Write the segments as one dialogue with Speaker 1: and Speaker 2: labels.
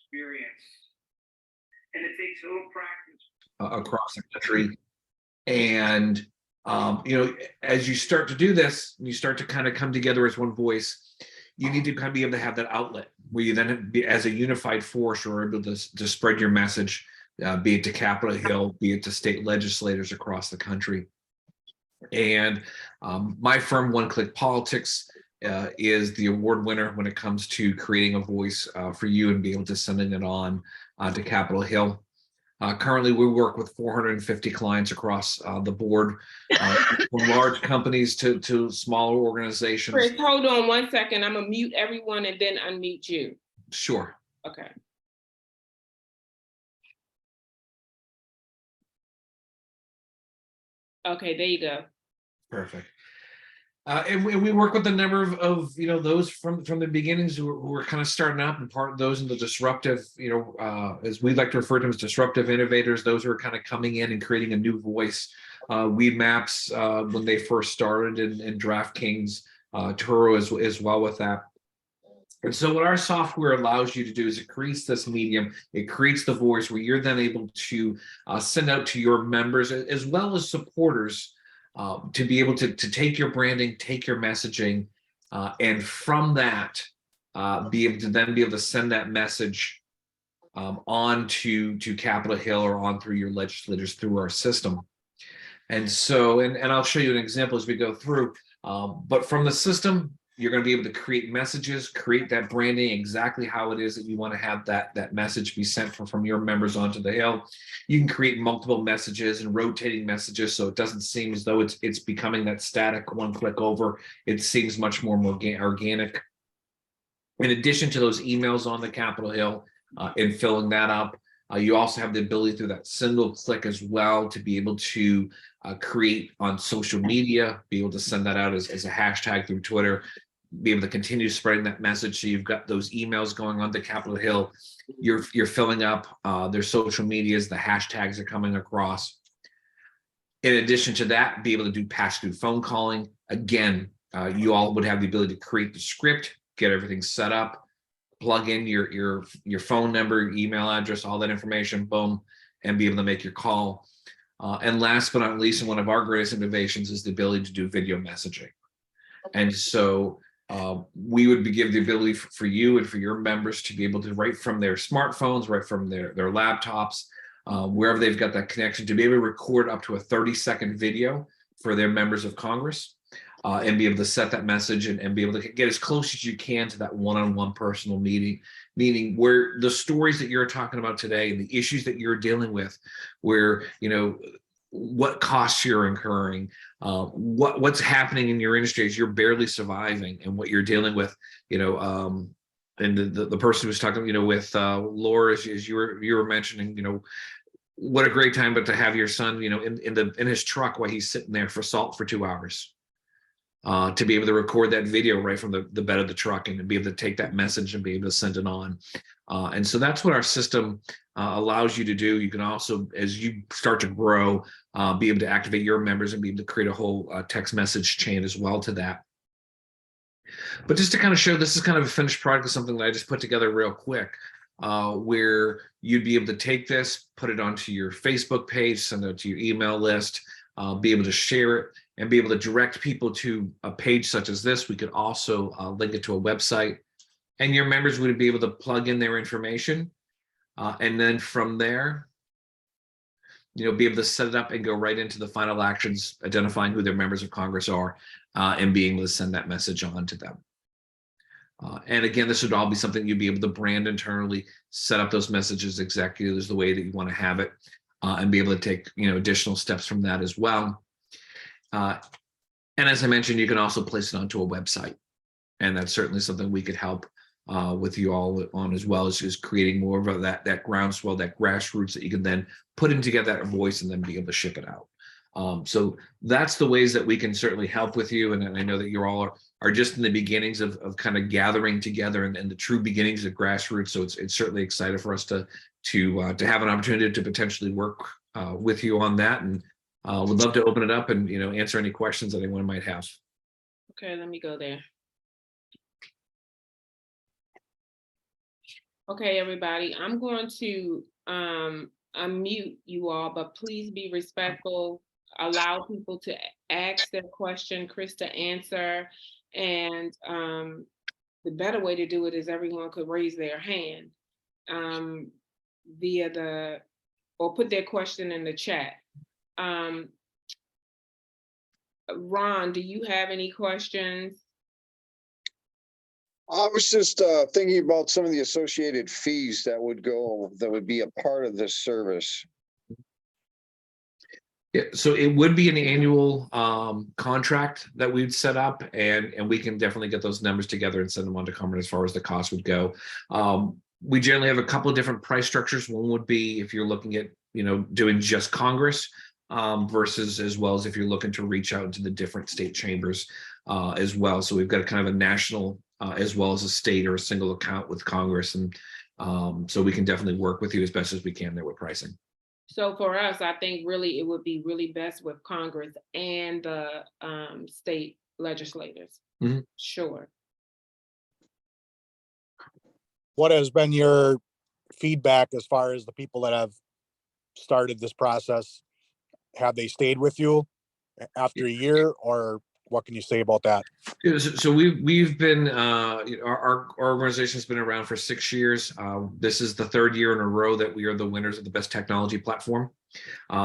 Speaker 1: experience, and it takes a little practice
Speaker 2: across the country. And as you start to do this, you start to kind of come together as one voice. You need to kind of be able to have that outlet where you then, as a unified force, are able to spread your message, be it to Capitol Hill, be it to state legislators across the country. And my firm, One Click Politics, is the award winner when it comes to creating a voice for you and be able to sending it on to Capitol Hill. Currently, we work with 450 clients across the board, from large companies to smaller organizations.
Speaker 3: Chris, hold on 1 second. I'm gonna mute everyone and then unmute you.
Speaker 2: Sure.
Speaker 3: Okay. Okay, there you go. Perfect.
Speaker 2: And we work with a number of those from the beginnings who are kind of starting up, and part of those in the disruptive, as we like to refer to them as disruptive innovators, those who are kind of coming in and creating a new voice. Weed Maps, when they first started, and DraftKings, Turo as well with that. And so what our software allows you to do is it creates this medium, it creates the voice where you're then able to send out to your members as well as supporters, to be able to take your branding, take your messaging, and from that, be able to send that message on to Capitol Hill or on through your legislators through our system. And so, and I'll show you an example as we go through, but from the system, you're going to be able to create messages, create that branding exactly how it is that you want to have that message be sent from your members onto the Hill. You can create multiple messages and rotating messages, so it doesn't seem as though it's becoming that static one click over. It seems much more organic. In addition to those emails on the Capitol Hill and filling that up, you also have the ability through that single click as well to be able to create on social media, be able to send that out as a hashtag through Twitter, be able to continue spreading that message. So you've got those emails going on to Capitol Hill. You're filling up their social medias, the hashtags are coming across. In addition to that, be able to do pass-through phone calling. Again, you all would have the ability to create the script, get everything set up, plug in your phone number, email address, all that information, boom, and be able to make your call. And last but not least, and one of our greatest innovations is the ability to do video messaging. And so we would give the ability for you and for your members to be able to, right from their smartphones, right from their laptops, wherever they've got that connection, to be able to record up to a 30-second video for their members of Congress, and be able to set that message and be able to get as close as you can to that one-on-one personal meeting, meaning where the stories that you're talking about today and the issues that you're dealing with, where, what costs you're incurring, what's happening in your industry as you're barely surviving, and what you're dealing with, and the person who was talking, with Laura, as you were mentioning, what a great time, but to have your son, in his truck while he's sitting there for salt for 2 hours. To be able to record that video right from the bed of the truck and to be able to take that message and be able to send it on. And so that's what our system allows you to do. You can also, as you start to grow, be able to activate your members and be able to create a whole text message chain as well to that. But just to kind of show, this is kind of a finished product of something that I just put together real quick, where you'd be able to take this, put it onto your Facebook page, send it to your email list, be able to share it, and be able to direct people to a page such as this. We could also link it to a website, and your members would be able to plug in their information. And then from there, be able to set it up and go right into the final actions, identifying who their members of Congress are, and being able to send that message on to them. And again, this would all be something you'd be able to brand internally, set up those messages exactly as the way that you want to have it, and be able to take additional steps from that as well. And as I mentioned, you can also place it onto a website, and that's certainly something we could help with you all on, as well as just creating more of that groundswell, that grassroots that you can then put in together that voice and then be able to ship it out. So that's the ways that we can certainly help with you. And I know that you all are just in the beginnings of kind of gathering together and the true beginnings of grassroots. So it's certainly excited for us to have an opportunity to potentially work with you on that, and would love to open it up and answer any questions that anyone might have.
Speaker 3: Okay, let me go there. Okay, everybody, I'm going to unmute you all, but please be respectful. Allow people to ask their question, Chris to answer. And the better way to do it is everyone could raise their hand via the, or put their question in the chat. Ron, do you have any questions?
Speaker 4: I was just thinking about some of the associated fees that would be a part of this service.
Speaker 2: Yeah, so it would be an annual contract that we'd set up, and we can definitely get those numbers together and send them on to Carmen as far as the cost would go. We generally have a couple of different price structures. One would be if you're looking at, doing just Congress, versus as well as if you're looking to reach out into the different state chambers as well. So we've got kind of a national as well as a state or a single account with Congress, and so we can definitely work with you as best as we can there with pricing.
Speaker 3: So for us, I think really it would be really best with Congress and the state legislators.
Speaker 2: Mm-hmm.
Speaker 3: Sure.
Speaker 5: What has been your feedback as far as the people that have started this process? Have they stayed with you after a year, or what can you say about that?
Speaker 2: So we've been our organization's been around for 6 years. This is the 3rd year in a row that we are the winners of the best technology platform.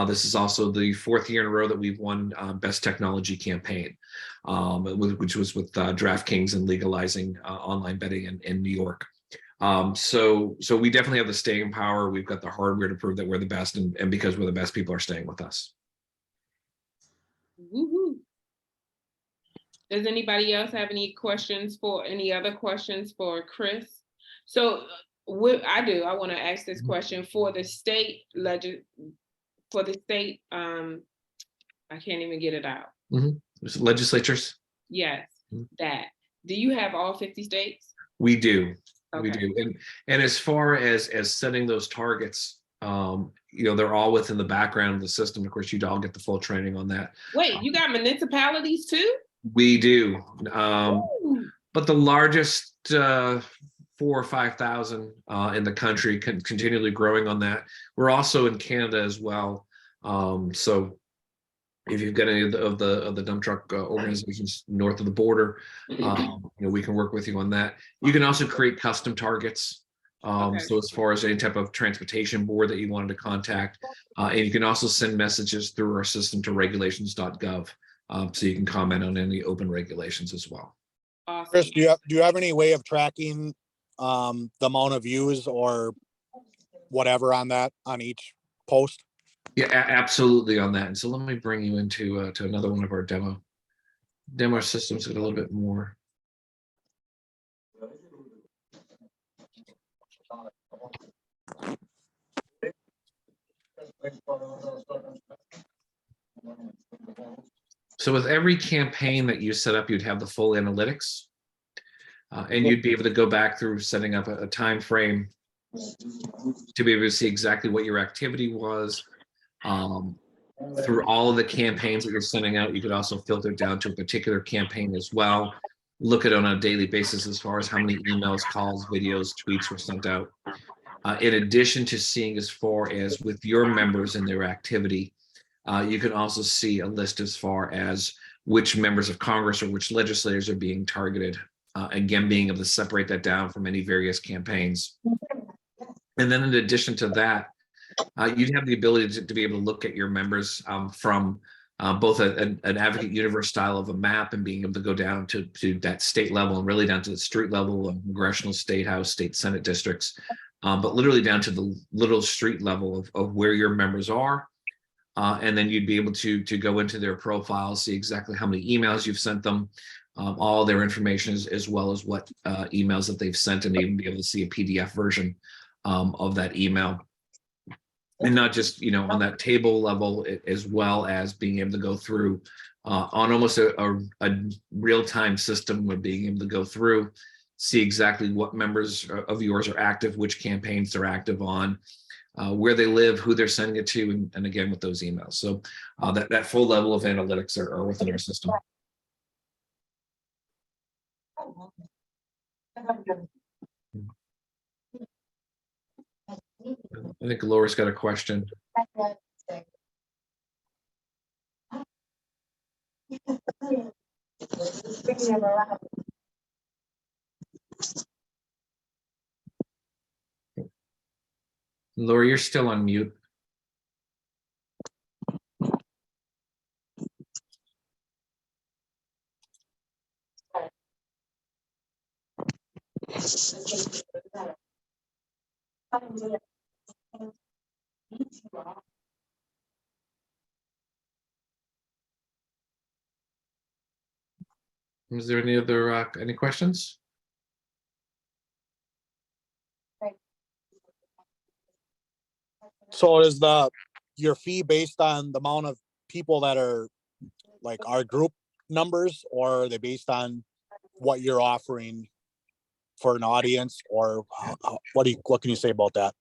Speaker 2: This is also the 4th year in a row that we've won best technology campaign, which was with DraftKings and legalizing online betting in New York. So we definitely have the staying power. We've got the hardware to prove that we're the best, and because we're the best, people are staying with us.
Speaker 3: Woo-hoo. Does anybody else have any other questions for Chris? So what I do, I want to ask this question for the state I can't even get it out.
Speaker 2: Mm-hmm. Legislatures.
Speaker 3: Yes,
Speaker 2: Mm-hmm.
Speaker 3: that. Do you have all 50 states?
Speaker 2: We do.
Speaker 3: Okay.
Speaker 2: We do. And as far as setting those targets, they're all within the background of the system. Of course, you'd all get the full training on that.
Speaker 3: Wait, you got municipalities too?
Speaker 2: We do. But the largest 4,000 or 5,000 in the country, continually growing on that. We're also in Canada as well. So if you've got any of the dump truck organizations north of the border, we can work with you on that. You can also create custom targets.
Speaker 3: Okay.
Speaker 2: So as far as any type of transportation board that you wanted to contact, and you can also send messages through our system to regulations.gov, so you can comment on any open regulations as well.
Speaker 3: Awesome.
Speaker 5: Chris, do you have any way of tracking the amount of views or whatever on each post?
Speaker 2: Yeah, absolutely on that. And so let me bring you into to another one of our demo systems with a little bit more. So with every campaign that you set up, you'd have the full analytics, and you'd be able to go back through setting up a time frame to be able to see exactly what your activity was. Through all of the campaigns that you're sending out, you could also filter down to a particular campaign as well. Look at it on a daily basis as far as how many emails, calls, videos, tweets were sent out. In addition to seeing as far as with your members and their activity, you can also see a list as far as which members of Congress or which legislators are being targeted. Again, being able to separate that down from any various campaigns. And then in addition to that, you'd have the ability to be able to look at your members from both an advocate universe style of a map, and being able to go down to that state level and really down to the street level of congressional, state house, state senate districts, but literally down to the little street level of where your members are. And then you'd be able to go into their profiles, see exactly how many emails you've sent them, all their information, as well as what emails that they've sent, and even be able to see a PDF version of that email. And not just, on that table level, as well as being able to go through on almost a real-time system of being able to go through, see exactly what members of yours are active, which campaigns they're active on, where they live, who they're sending it to, and again, with those emails. So that full level of analytics are within our system. I think Laura's got a question. Laura, you're still on mute. Is there any questions?
Speaker 5: So is your fee based on the amount of people that are like our group numbers, or are they based on what you're offering for an audience, or what can you say about that?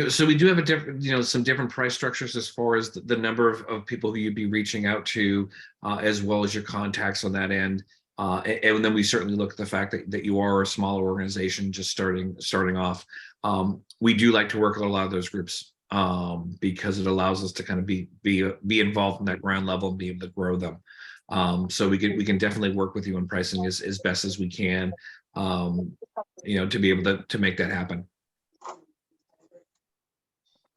Speaker 2: So we do have a different, some different price structures as far as the number of people who you'd be reaching out to, as well as your contacts on that end. And then we certainly look at the fact that you are a smaller organization just starting off. We do like to work with a lot of those groups because it allows us to kind of be involved in that ground level and be able to grow them. So we can definitely work with you on pricing as best as we can, to be able to make that happen.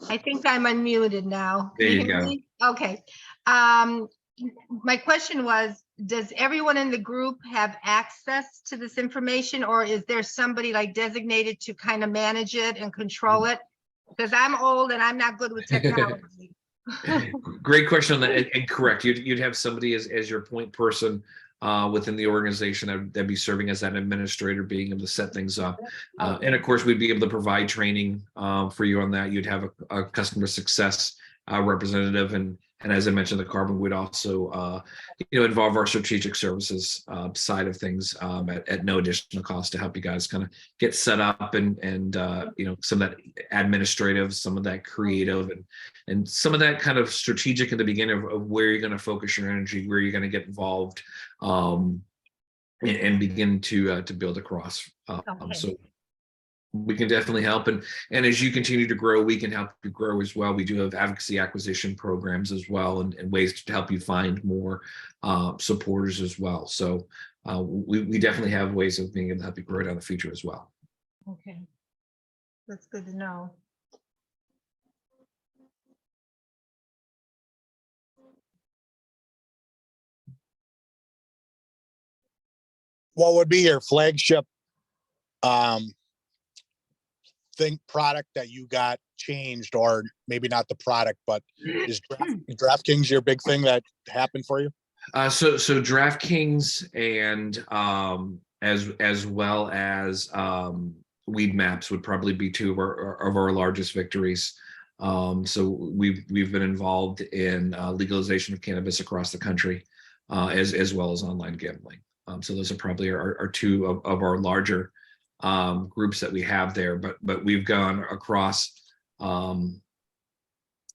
Speaker 6: I think I'm unmuted now.
Speaker 2: There you
Speaker 6: Can hear
Speaker 2: go.
Speaker 6: me? Okay. My question was, does everyone in the group have access to this information, or is there somebody like designated to kind of manage it and control it? Because I'm old and I'm not good with technology.
Speaker 2: Great question on that, and correct. You'd have somebody as your point person within the organization that'd be serving as that administrator, being able to set things up. And of course, we'd be able to provide training for you on that. You'd have a customer success representative, and as I mentioned, the carbon would also involve our strategic services side of things at no additional cost to help you guys kind of get set up and some of that administrative, some of that creative, and some of that kind of strategic in the beginning of where you're going to focus your energy, where you're going to get involved, and begin to build across.
Speaker 6: Okay.
Speaker 2: So we can definitely help, and as you continue to grow, we can help you grow as well. We do have advocacy acquisition programs as well, and ways to help you find more supporters as well. So we definitely have ways of being able to help you grow down the future as well.
Speaker 6: Okay. That's good to know.
Speaker 5: What would be your flagship product that you got changed, or maybe not the product, but is DraftKings your big thing that happened for you?
Speaker 2: So DraftKings and as well as Weed Maps would probably be two of our largest victories. So we've been involved in legalization of cannabis across the country, as well as online gambling. So those are probably our two of our larger groups that we have there, but we've gone across the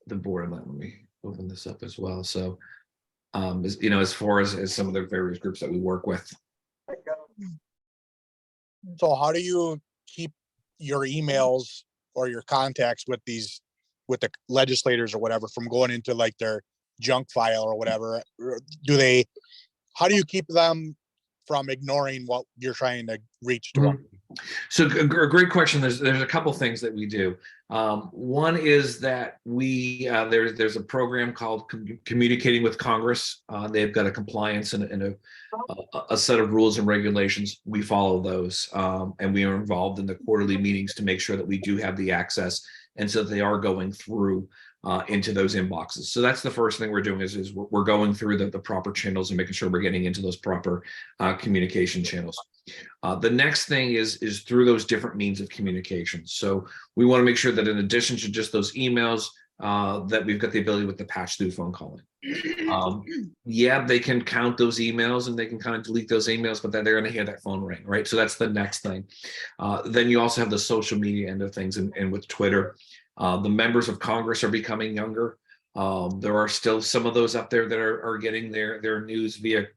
Speaker 2: board. Let me open this up as well. So as far as some of the various groups that we work with.
Speaker 5: So how do you keep your emails or your contacts with the legislators or whatever from going into like their junk file or whatever? How do you keep them from ignoring what you're trying to reach to them?
Speaker 2: So a great question. There's a couple things that we do. One is that there's a program called Communicating with Congress. They've got a compliance and a set of rules and regulations. We follow those, and we are involved in the quarterly meetings to make sure that we do have the access, and so that they are going through into those inboxes. So that's the first thing we're doing is we're going through the proper channels and making sure we're getting into those proper communication channels. The next thing is through those different means of communication. So we want to make sure that in addition to just those emails, that we've got the ability with the patch through phone calling. They can count those emails and they can kind of delete those emails, but then they're going to hear that phone ring, right? So that's the next thing. Then you also have the social media end of things, and with Twitter. The members of Congress are becoming younger. There are still some of those up there that are getting their news via,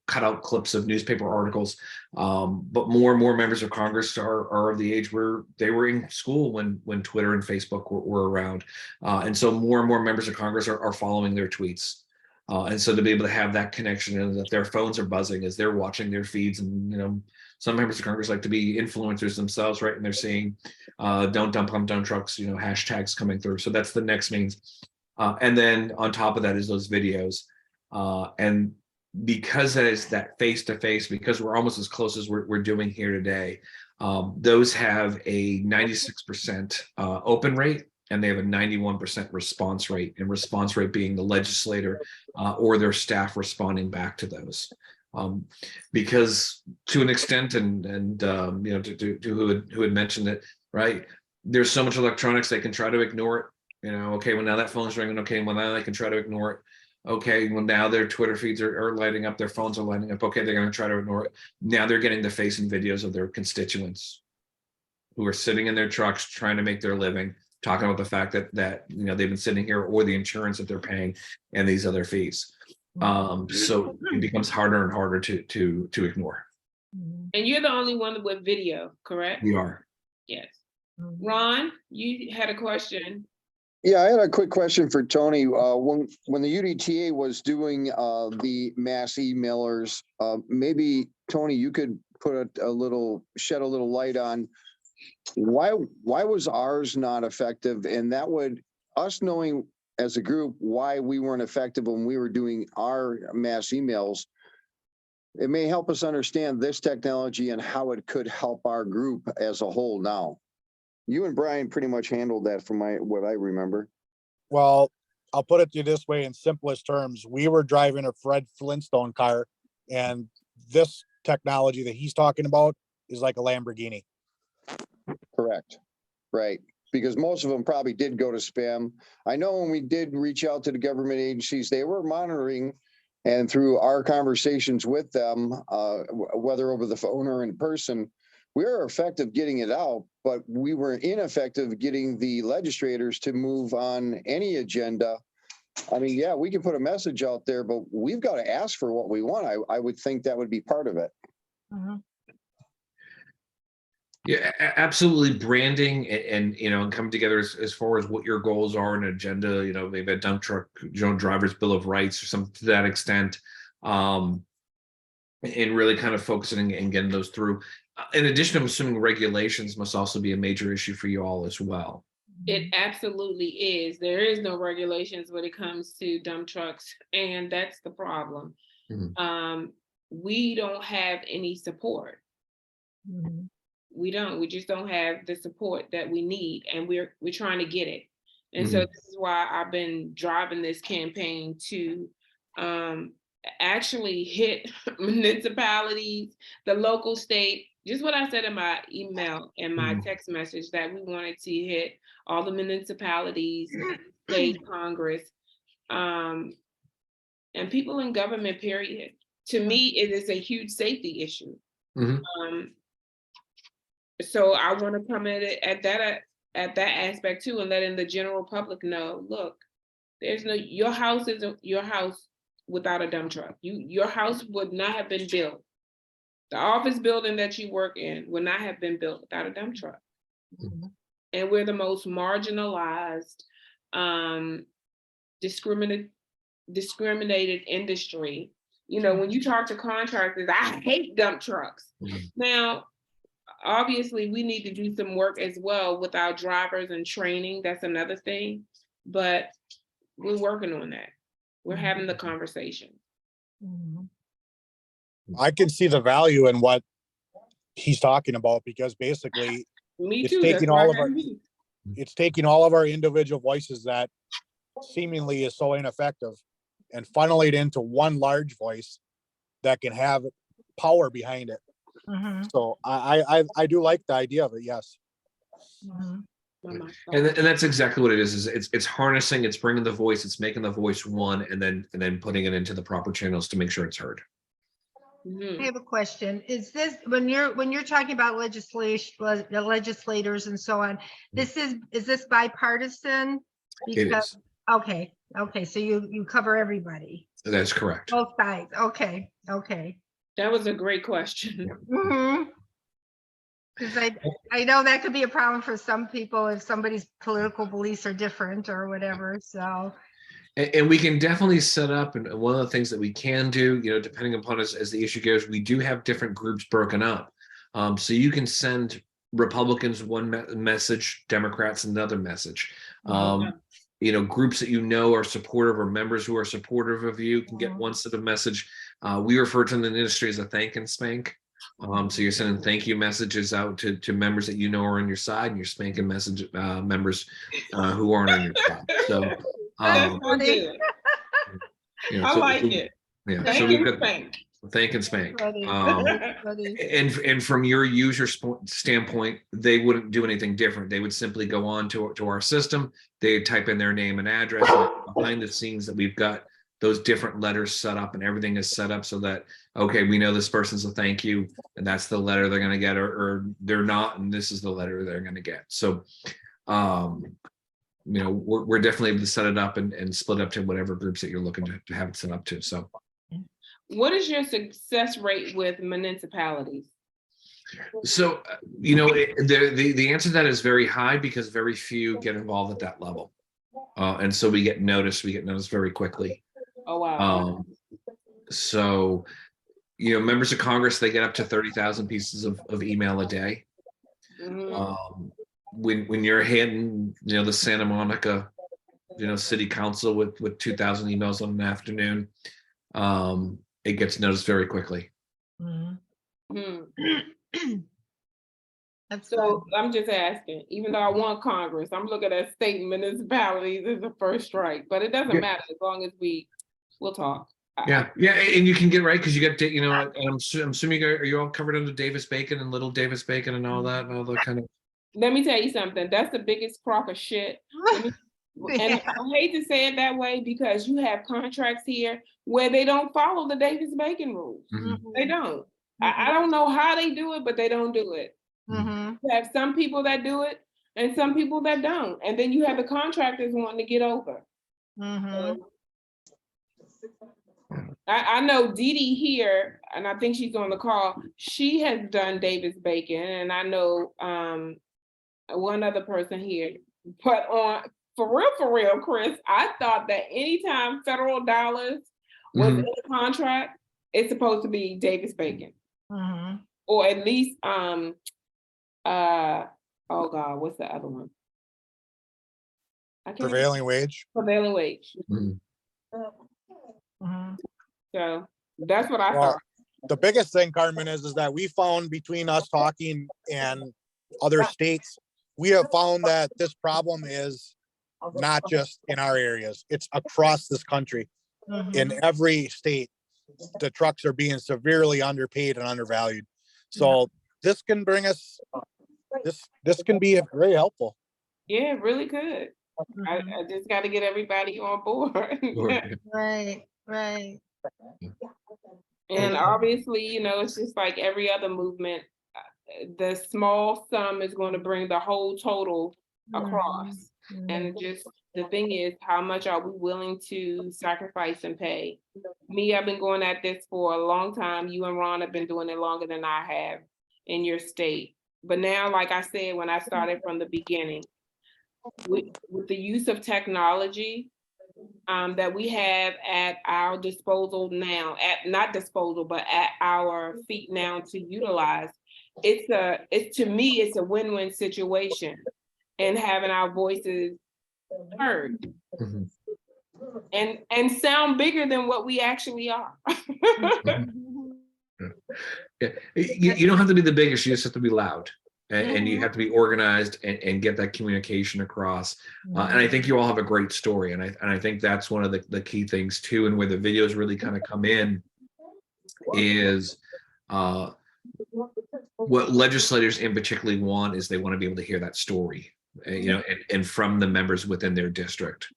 Speaker 2: cutout clips of newspaper articles. But more and more members of Congress are of the age where they were in school when Twitter and Facebook were around. And so more and more members of Congress are following their tweets. And so to be able to have that connection and that their phones are buzzing as they're watching their feeds, and some members of Congress like to be influencers themselves, right? And they're seeing don't dump on dump trucks, hashtags coming through. So that's the next means. And then on top of that is those videos. And because that is that face-to-face, because we're almost as close as we're doing here today, those have a 96% open rate, and they have a 91% response rate, and response rate being the legislator or their staff responding back to those. Because to an extent, and to who had mentioned it, right? There's so much electronics, they can try to ignore it. Okay, well, now that phone's ringing. Okay, well, now they can try to ignore it. Okay, well, now their Twitter feeds are lighting up, their phones are lighting up. Okay, they're going to try to ignore it. Now they're getting the face and videos of their constituents who are sitting in their trucks trying to make their living, talking about the fact that they've been sitting here, or the insurance that they're paying and these other fees. So it becomes harder and harder to ignore.
Speaker 3: And you're the only one with video, correct?
Speaker 2: We are.
Speaker 3: Yes. Ron, you had a question.
Speaker 4: Yeah, I had a quick question for Tony. When the UDTA was doing the mass emailers, maybe Tony, you could put shed a little light on why was ours not effective, and that would us knowing as a group why we weren't effective when we were doing our mass emails. It may help us understand this technology and how it could help our group as a whole now. You and Brian pretty much handled that from what I remember.
Speaker 5: Well, I'll put it to you this way in simplest terms. We were driving a Fred Flintstone car, and this technology that he's talking about is like a Lamborghini.
Speaker 4: Correct. Right. Because most of them probably did go to spam. I know when we did reach out to the government agencies, they were monitoring, and through our conversations with them, whether over the phone or in person, we were effective getting it out, but we were ineffective getting the legislators to move on any agenda. I mean, yeah, we can put a message out there, but we've got to ask for what we want. I would think that would be part of it.
Speaker 2: Yeah, absolutely. Branding and coming together as far as what your goals are, an agenda, maybe a dump truck, driver's bill of rights or something to that extent. And really kind of focusing and getting those through. In addition, I'm assuming regulations must also be a major issue for you all as well.
Speaker 3: It absolutely is. There is no regulations when it comes to dump trucks, and that's the problem. We don't have any support. We just don't have the support that we need, and we're trying to get it. And so this is why I've been driving this campaign to actually hit municipalities, the local, state, just what I said in my email and my text message, that we wanted to hit all the municipalities, state, Congress, and people in government, period. To me, it is a huge safety issue. So I want to come at it at that aspect too, and letting the general public know, look, your house isn't your house without a dump truck. Your house would not have been built. The office building that you work in would not have been built without a dump truck. And we're the most marginalized, discriminated industry. When you talk to contractors, I hate dump trucks. Now, obviously, we need to do some work as well with our drivers and training. That's another thing, but we're working on that. We're having the conversation.
Speaker 5: I can see the value in what he's talking about, because basically it's taking all of our individual voices that seemingly is so ineffective and funnel it into one large voice that can have power behind it. So I do like the idea of it. Yes.
Speaker 2: And that's exactly what it is. It's harnessing, it's bringing the voice, it's making the voice one, and then putting it into the proper channels to make sure it's heard.
Speaker 6: I have a question. Is this when you're talking about legislators and so on, is this bipartisan?
Speaker 2: It is.
Speaker 6: Okay, okay, so you cover everybody,
Speaker 2: That's correct.
Speaker 6: both sides, okay, okay.
Speaker 3: That was a great question.
Speaker 6: Because I know that could be a problem for some people if somebody's political beliefs are different or whatever, so.
Speaker 2: And we can definitely set up, and one of the things that we can do, depending upon as the issue goes, we do have different groups broken up. So you can send Republicans one message, Democrats another message. Groups that are supportive, or members who are supportive of you can get one set of message. We refer to the industry as a thank and spank. So you're sending thank you messages out to members that are on your side, and you're spanking members who aren't on your side. So
Speaker 3: That's so good. I like it.
Speaker 2: Yeah,
Speaker 3: Thank
Speaker 2: so
Speaker 3: you,
Speaker 2: we've got
Speaker 3: Spank.
Speaker 2: thank and spank.
Speaker 6: Funny.
Speaker 2: And from your user standpoint, they wouldn't do anything different. They would simply go on to our system. They type in their name and address. And behind the scenes, that we've got those different letters set up, and everything is set up so that, okay, we know this person's a thank you, and that's the letter they're going to get, or they're not, and this is the letter they're going to get. So, we're definitely able to set it up and split up to whatever groups that you're looking to have it set up to. So,
Speaker 3: what is your success rate with municipalities?
Speaker 2: So, the answer to that is very high, because very few get involved at that level. And so we get noticed very quickly.
Speaker 3: Oh, wow.
Speaker 2: So, members of Congress, they get up to 30,000 pieces of email a day. When you're hitting, the Santa Monica, city council with 2,000 emails on an afternoon, it gets noticed very quickly.
Speaker 3: So I'm just asking, even though I want Congress, I'm looking at state and municipalities as a first strike, but it doesn't matter as long as we'll talk.
Speaker 2: Yeah, and you can get right, because you got, I'm assuming are you all covered under Davis Bacon and Little Davis Bacon and all that kind of.
Speaker 3: Let me tell you something. That's the biggest crock of shit. And I hate to say it that way, because you have contracts here where they don't follow the Davis Bacon rules. They don't. I don't know how they do it, but they don't do it. You have some people that do it and some people that don't. And then you have the contractors wanting to get over. I know Dee Dee here, and I think she's on the call. She has done Davis Bacon, and I know one other person here. But for real, Chris, I thought that anytime federal dollars was in a contract, it's supposed to be Davis Bacon. Or at least oh God, what's the other one?
Speaker 5: Prevailing wage.
Speaker 3: Prevailing wage. So that's what I thought.
Speaker 5: The biggest thing, Carmen, is that we found, between us talking and other states, we have found that this problem is not just in our areas, it's across this country. In every state, the trucks are being severely underpaid and undervalued. So this can bring us, this can be very helpful.
Speaker 3: Yeah, really good. I just got to get everybody on board.
Speaker 6: Right.
Speaker 3: And obviously, it's just like every other movement, the small sum is going to bring the whole total across. And just the thing is, how much are we willing to sacrifice and pay? Me, I've been going at this for a long time. You and Ron have been doing it longer than I have in your state. But now, like I said, when I started from the beginning, with the use of technology that we have at our disposal now, not disposal, but at our feet now to utilize, to me, it's a win-win situation, and having our voices heard and sound bigger than what we actually are.
Speaker 2: You don't have to be the biggest, you just have to be loud. And you have to be organized and get that communication across. And I think you all have a great story. And I think that's one of the key things too, and where the videos really kind of come in, is what legislators in particularly want is they want to be able to hear that story, and from the members within their district.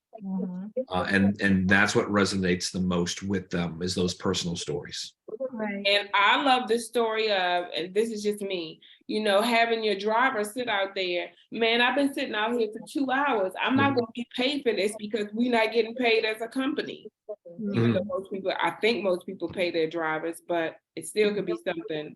Speaker 2: And that's what resonates the most with them, is those personal stories.
Speaker 6: Right.
Speaker 3: And I love the story of, and this is just me, having your driver sit out there. Man, I've been sitting out here for 2 hours. I'm not going to get paid for this because we're not getting paid as a company. Even though I think most people pay their drivers, but it still could be something,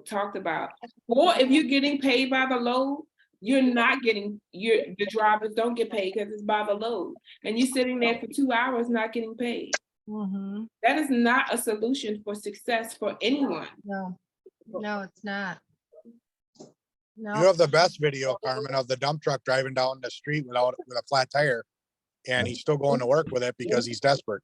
Speaker 3: talked about. Or if you're getting paid by the load, you're not getting, the drivers don't get paid because it's by the load. And you're sitting there for 2 hours not getting paid. That is not a solution for success for anyone.
Speaker 6: No, it's not. No.
Speaker 5: You have the best video, Carmen, of the dump truck driving down the street with a flat tire, and he's still going to work with it because he's desperate.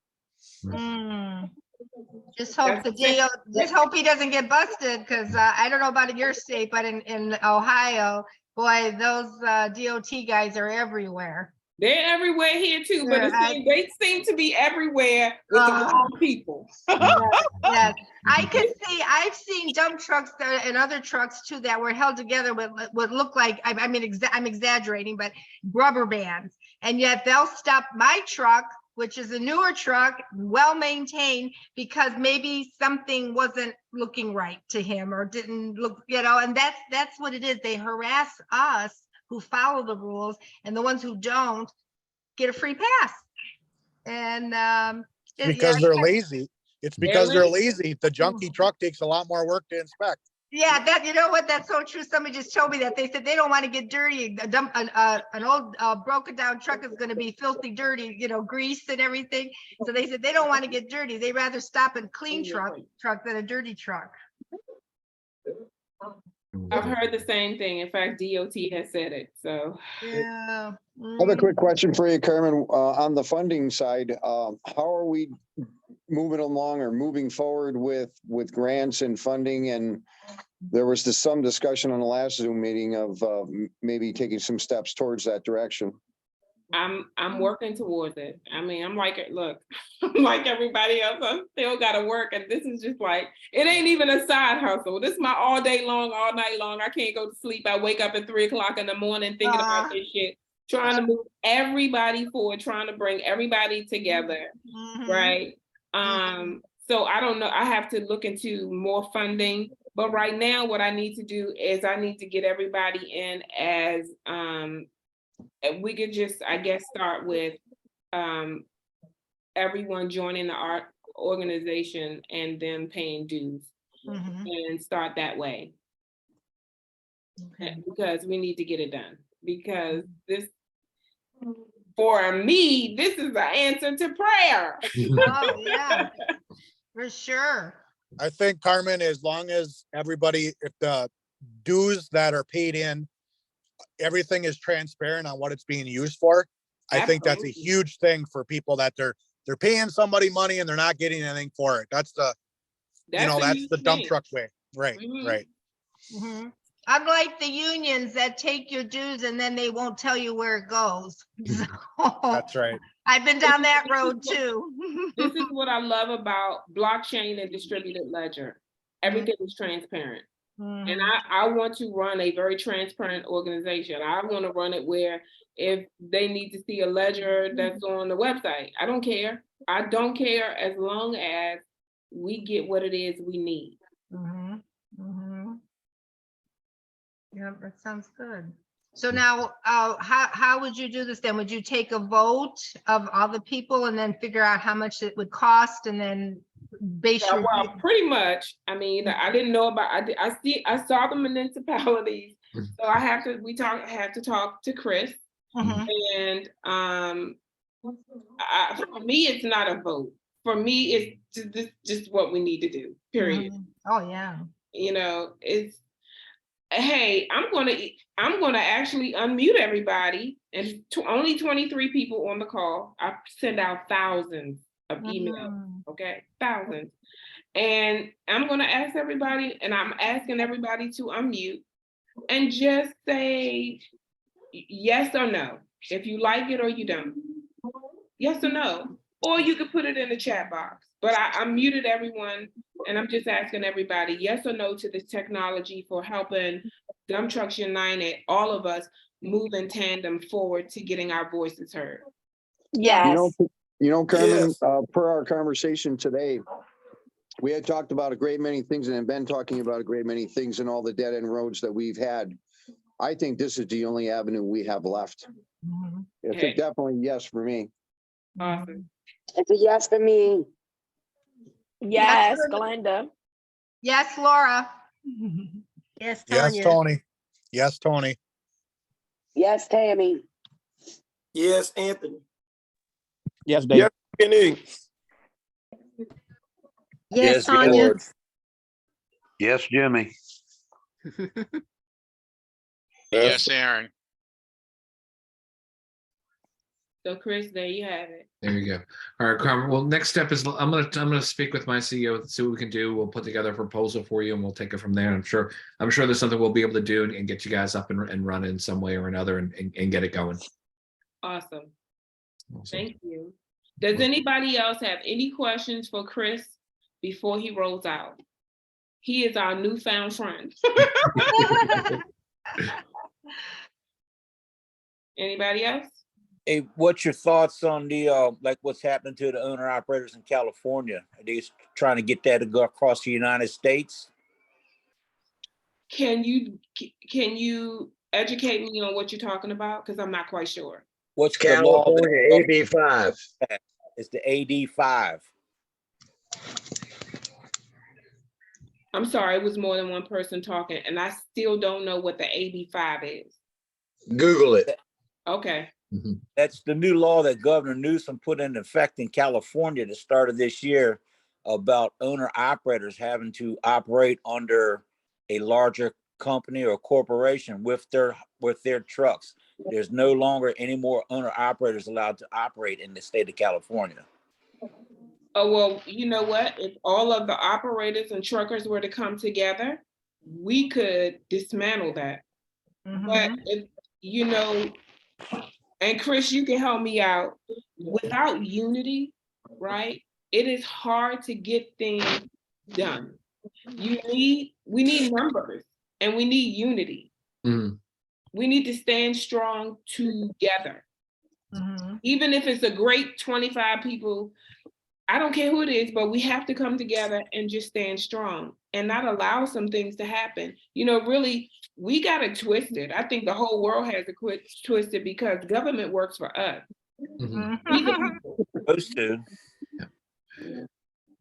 Speaker 6: Just hope just hope he doesn't get busted, because I don't know about in your state, but in Ohio, boy, those DOT guys are everywhere.
Speaker 3: They're everywhere here too, but they seem to be everywhere with the wrong people.
Speaker 6: Yes, I've seen dump trucks and other trucks too that were held together with what look like, I'm exaggerating, but rubber bands. And yet they'll stop my truck, which is a newer truck, well maintained, because maybe something wasn't looking right to him or didn't look, and that's what it is. They harass us who follow the rules, and the ones who don't get a free pass. And
Speaker 5: because they're lazy. It's because they're lazy. The junky truck takes a lot more work to inspect.
Speaker 6: Yeah, that's so true. Somebody just told me that. They said they don't want to get dirty. An old broken down truck is going to be filthy dirty, grease and everything. So they said they don't want to get dirty. They rather stop and clean truck than a dirty truck.
Speaker 3: I've heard the same thing. In fact, DOT has said it. So
Speaker 6: yeah.
Speaker 4: Another quick question for you, Carmen, on the funding side. How are we moving along or moving forward with grants and funding? And there was some discussion on the last Zoom meeting of maybe taking some steps towards that direction.
Speaker 3: I'm working towards it. I mean, I'm like everybody else, I still got to work. And this is just like, it ain't even a side hustle. This is my all day long, all night long. I can't go to sleep. I wake up at 3 o'clock in the morning thinking about this shit, trying to move everybody forward, trying to bring everybody together. Right. So I don't know. I have to look into more funding. But right now, what I need to do is I need to get everybody in as we could just, I guess, start with everyone joining the art organization and them paying dues and start that way. Because we need to get it done. Because this, for me, this is the answer to prayer.
Speaker 6: Oh, yeah, for sure.
Speaker 5: I think, Carmen, as long as everybody, if the dues that are paid in, everything is transparent on what it's being used for. I think that's a huge thing for people, that they're paying somebody money and they're not getting anything for it. That's the dump truck way. Right. Right.
Speaker 6: Unlike the unions that take your dues and then they won't tell you where it goes.
Speaker 5: That's right.
Speaker 6: I've been down that road too.
Speaker 3: This is what I love about blockchain and distributed ledger. Everything is transparent. And I want to run a very transparent organization. I want to run it where if they need to see a ledger that's on the website, I don't care. I don't care as long as we get what it is we need.
Speaker 6: Yeah, that sounds good. So now, how would you do this then? Would you take a vote of all the people and then figure out how much it would cost, and then base your?
Speaker 3: Well, pretty much. I mean, I didn't know about. I saw the municipalities, so I have to talk to Chris, and for me, it's not a vote. For me, it's just what we need to do. Period.
Speaker 6: Oh yeah.
Speaker 3: It's. Hey, I'm gonna actually unmute everybody, and only 23 people on the call. I send out thousands of emails, okay, thousands, and I'm gonna ask everybody, and I'm asking everybody to unmute and just say yes or no, if you like it or you don't, yes or no, or you could put it in the chat box. But I muted everyone, and I'm just asking everybody yes or no to this technology for helping Dump Trucks United, all of us, move in tandem forward to getting our voices heard.
Speaker 6: Yes.
Speaker 4: Carmen, per our conversation today, We had talked about a great many things and have been talking about a great many things and all the dead end roads that we've had. I think this is the only avenue we have left.
Speaker 6: Mhm.
Speaker 4: It's
Speaker 3: Okay.
Speaker 4: definitely yes for me.
Speaker 3: Awesome.
Speaker 7: It's a yes for me.
Speaker 8: Yes,
Speaker 6: for me.
Speaker 8: Glenda.
Speaker 6: Yes, Laura.
Speaker 9: Yes,
Speaker 5: Yes,
Speaker 9: Tanya.
Speaker 5: Tony. Yes, Tony.
Speaker 7: Yes, Tammy.
Speaker 10: Yes, Anthony.
Speaker 11: Yes, Dave.
Speaker 10: Yes, Kenny.
Speaker 9: Yes, Tanya.
Speaker 11: George.
Speaker 12: Yes, Jimmy.
Speaker 13: Yes, Aaron.
Speaker 3: So Chris, there you have it.
Speaker 2: There you go. All right, Carmen. Well, next step is I'm gonna speak with my CEO, see what we can do. We'll put together a proposal for you, and we'll take it from there. I'm sure there's something we'll be able to do and get you guys up and run in some way or another and get it going.
Speaker 3: Awesome.
Speaker 2: Awesome.
Speaker 3: Thank you. Does anybody else have any questions for Chris before he rolls out? He is our newfound friend. Anybody else?
Speaker 11: Hey, what's your thoughts on the like what's happening to the owner operators in California? Are they trying to get that to go across the United States?
Speaker 3: Can you educate me on what you're talking about? Because I'm not quite sure.
Speaker 11: What's the law?
Speaker 12: California AB 5.
Speaker 11: It's the AD5.
Speaker 3: I'm sorry, it was more than one person talking, and I still don't know what the AB5 is.
Speaker 12: Google it.
Speaker 3: Okay.
Speaker 11: That's the new law that Governor Newsom put in effect in California at the start of this year about owner operators having to operate under a larger company or corporation with their trucks. There's no longer any more owner operators allowed to operate in the state of California.
Speaker 3: Oh, well, you know what? If all of the operators and truckers were to come together, we could dismantle that. But if, and Chris, you can help me out. Without unity, right? It is hard to get things done. We need numbers and we need unity.
Speaker 2: Mhm.
Speaker 3: We need to stand strong together. Even if it's a great 25 people, I don't care who it is, but we have to come together and just stand strong and not allow some things to happen. Really, we got it twisted. I think the whole world has it twisted because government works for us.
Speaker 2: Mhm.
Speaker 3: We the people.
Speaker 11: Supposed to.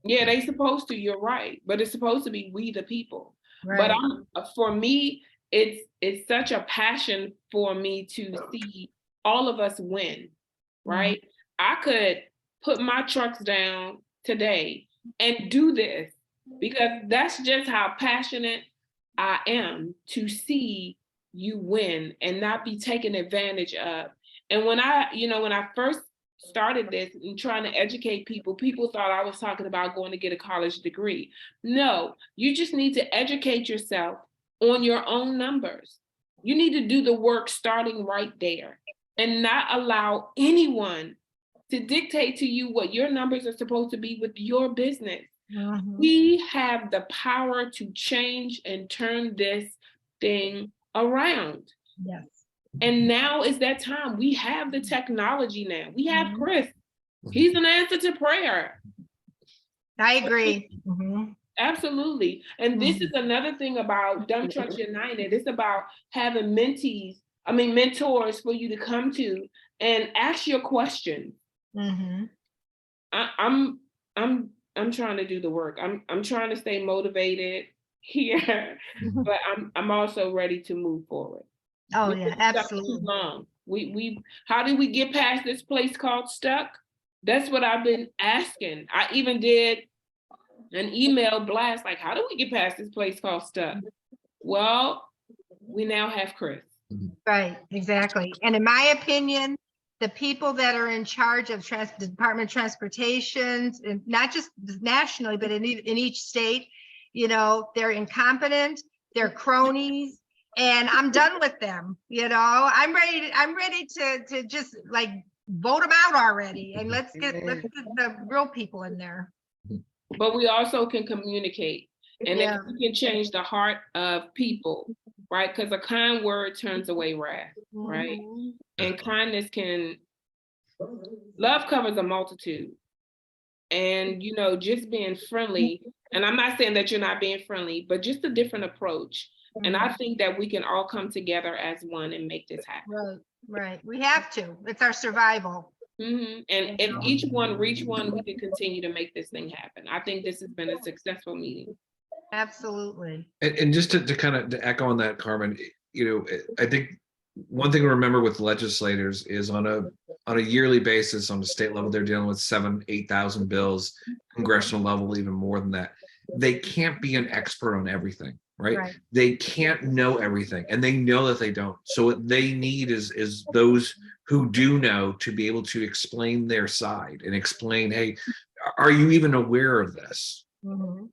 Speaker 3: Yeah, they supposed to, you're right. But it's supposed to be we the people.
Speaker 6: Right.
Speaker 3: But for me, it's such a passion for me to see all of us win, right? I could put my trucks down today and do this because that's just how passionate I am to see you win and not be taken advantage of. And when I first started this and trying to educate people thought I was talking about going to get a college degree. No, you just need to educate yourself on your own numbers. You need to do the work starting right there and not allow anyone to dictate to you what your numbers are supposed to be with your business. We have the power to change and turn this thing around.
Speaker 6: Yes.
Speaker 3: And now is that time. We have the technology now. We have Chris. He's an answer to prayer.
Speaker 6: I agree.
Speaker 3: Absolutely. And this is another thing about Dump Trucks United. It's about having mentors for you to come to and ask your questions. I'm trying to do the work. I'm trying to stay motivated here, but I'm also ready to move forward.
Speaker 6: Oh
Speaker 3: We've
Speaker 6: yeah,
Speaker 3: been stuck
Speaker 6: absolutely.
Speaker 3: too long. How did we get past this place called stuck? That's what I've been asking. I even did an email blast, like, how do we get past this place called stuck? Well, we now have Chris.
Speaker 6: Right, exactly. And in my opinion, the people that are in charge of the Department of Transportation, and not just nationally, but in each state, they're incompetent, they're cronies, and I'm done with them. I'm ready to just like vote them out already, and let's get the real people in there.
Speaker 3: But we also can communicate, and
Speaker 6: Yeah.
Speaker 3: if we can change the heart of people, right? Because a kind word turns away wrath, right? And kindness love covers a multitude. And, just being friendly And I'm not saying that you're not being friendly, but just a different approach. And I think that we can all come together as one and make this happen.
Speaker 6: Right, right. We have to. It's our survival.
Speaker 3: And if each one reach one, we can continue to make this thing happen. I think this has been a successful meeting.
Speaker 6: Absolutely.
Speaker 2: And just to kind of to echo on that, Carmen, I think one thing to remember with legislators is on a yearly basis, on the state level, they're dealing with 7,000-8,000 bills, congressional level, even more than that. They can't be an expert on everything, right? They can't know everything, and they know that they don't. So what they need is those who do know to be able to explain their side and explain, hey, are you even aware of this?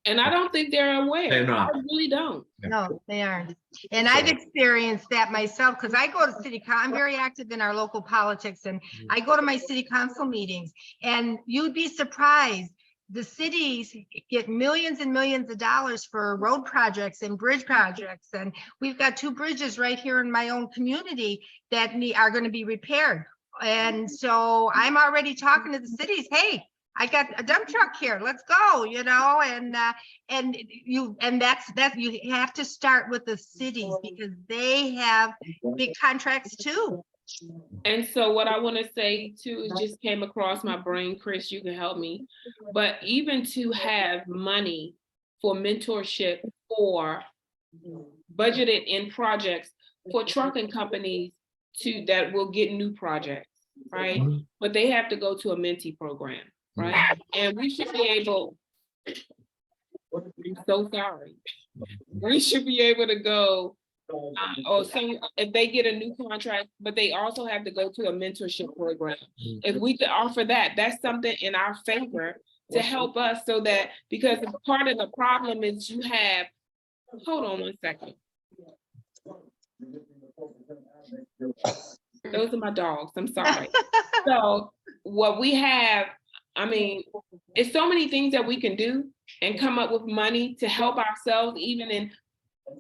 Speaker 3: And I don't think they're aware.
Speaker 2: They're not.
Speaker 3: I really don't.
Speaker 6: No, they aren't. And I've experienced that myself because I go to I'm very active in our local politics, and I go to my city council meetings, and you'd be surprised. The cities get millions and millions of dollars for road projects and bridge projects. And we've got 2 bridges right here in my own community that are going to be repaired. And so I'm already talking to the cities, hey, I got a dump truck here, let's go, and you have to start with the cities because they have big contracts too.
Speaker 3: And so what I want to say too, it just came across my brain, Chris, you can help me, but even to have money for mentorship or budgeted in projects for trucking companies that will get new projects, right? But they have to go to a mentee program. Right. And we should be able, I'm so sorry. We should be able to go, if they get a new contract, but they also have to go to a mentorship program. If we could offer that, that's something in our favor to help us so that, because part of the problem is you have, hold on one second. Those are my dogs, I'm sorry. So what we have, I mean, it's so many things that we can do and come up with money to help ourselves. Even in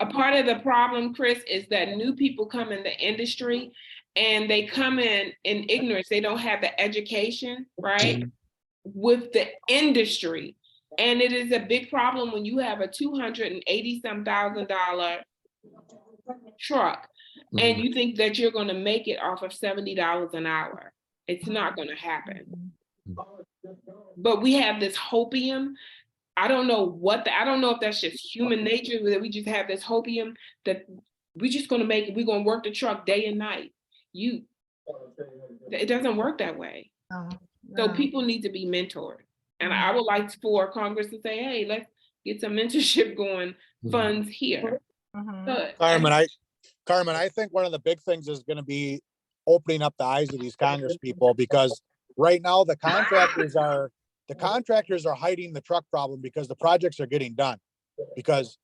Speaker 3: a part of the problem, Chris, is that new people come in the industry and they come in ignorance. They don't have the education, right, with the industry. And it is a big problem when you have a $280,000 truck and you think that you're going to make it off of $70 an hour. It's not going to happen. But we have this hopium. I don't know if that's just human nature, that we just have this hopium that we're just going to make it. We're going to work the truck day and night. It doesn't work that way. So people need to be mentored. And I would like for Congress to say, hey, let's get some mentorship going, funds here.
Speaker 5: Carmen, I think one of the big things is going to be opening up the eyes of these Congress people, because right now the contractors are hiding the truck problem because the projects are getting done, because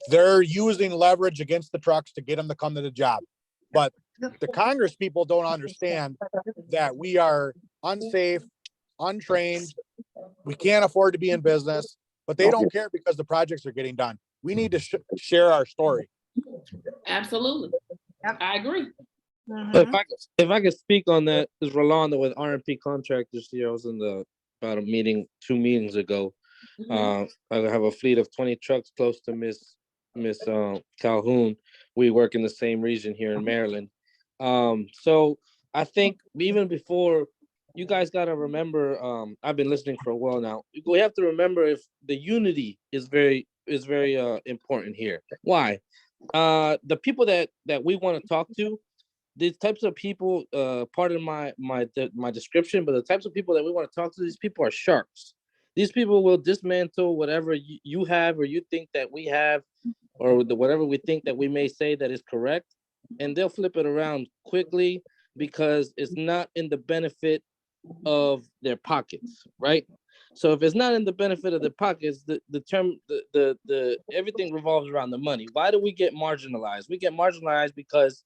Speaker 5: they're using leverage against the trucks to get them to come to the job. But the Congress people don't understand that we are unsafe, untrained, we can't afford to be in business, but they don't care because the projects are getting done. We need to share our story.
Speaker 3: Absolutely. I agree.
Speaker 14: If I could speak on that, is Rolando with RMP Contractors here. I was in about a meeting 2 meetings ago. I have a fleet of 20 trucks close to Miss Calhoun. We work in the same region here in Maryland. So I think even before, you guys got to remember, I've been listening for a while now. We have to remember if the unity is very important here. Why? The people that we want to talk to, these types of people, part of my description, but the types of people that we want to talk to, these people are sharks. These people will dismantle whatever you have or you think that we have, or whatever we think that we may say that is correct, and they'll flip it around quickly because it's not in the benefit of their pockets, right? So if it's not in the benefit of the pockets, the everything revolves around the money. Why do we get marginalized? We get marginalized because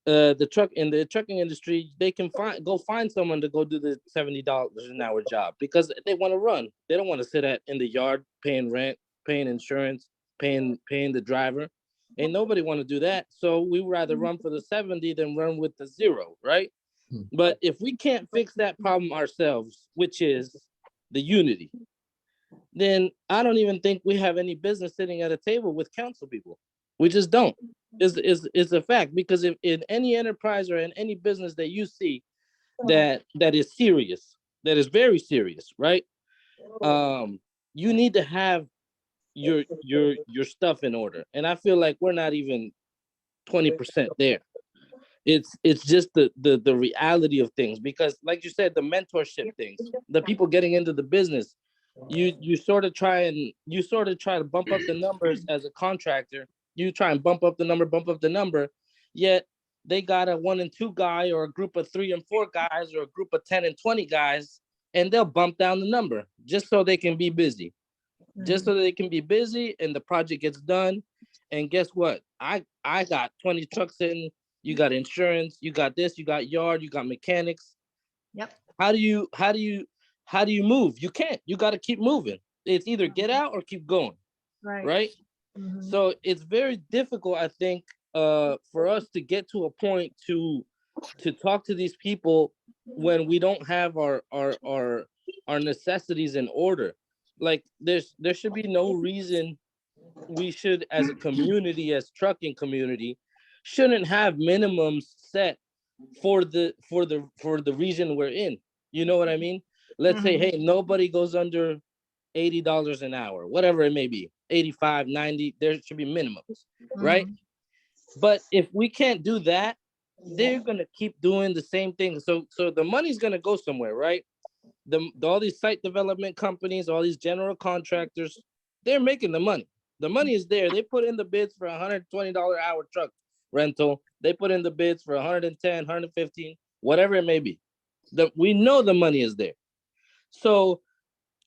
Speaker 14: the trucking industry, they can go find someone to go do the $70 an hour job because they want to run. They don't want to sit in the yard paying rent, paying insurance, paying the driver. Ain't nobody want to do that. So we rather run for the 70 than run with the 0, right? But if we can't fix that problem ourselves, which is the unity, then I don't even think we have any business sitting at a table with council people. We just don't. Is a fact, because if in any enterprise or in any business that you see that is serious, that is very serious, right? You need to have your stuff in order. And I feel like we're not even 20% there. It's just the reality of things, because like you said, the mentorship things, the people getting into the business, you sort of try to bump up the numbers as a contractor. You try and bump up the number, yet they got a 1 and 2 guy, or a group of 3 and 4 guys, or a group of 10 and 20 guys, and they'll bump down the number just so they can be busy. Just so they can be busy and the project gets done. And guess what? I got 20 trucks in. You got insurance, you got this, you got yard, you got mechanics.
Speaker 6: Yep.
Speaker 14: How do you move? You can't. You got to keep moving. It's either get out or keep going. Right. So it's very difficult, I think, for us to get to a point to talk to these people when we don't have our necessities in order. Like there should be no reason we should, as a community, as trucking community, shouldn't have minimums set for the region we're in. You know what I mean? Let's say, hey, nobody goes under $80 an hour, whatever it may be, 85, 90, there should be minimums, right? But if we can't do that, they're gonna keep doing the same thing. So the money's gonna go somewhere, right? All these site development companies, all these general contractors, they're making the money. The money is there. They put in the bids for $120 hour truck rental. They put in the bids for 110, 115, whatever it may be. We know the money is there. So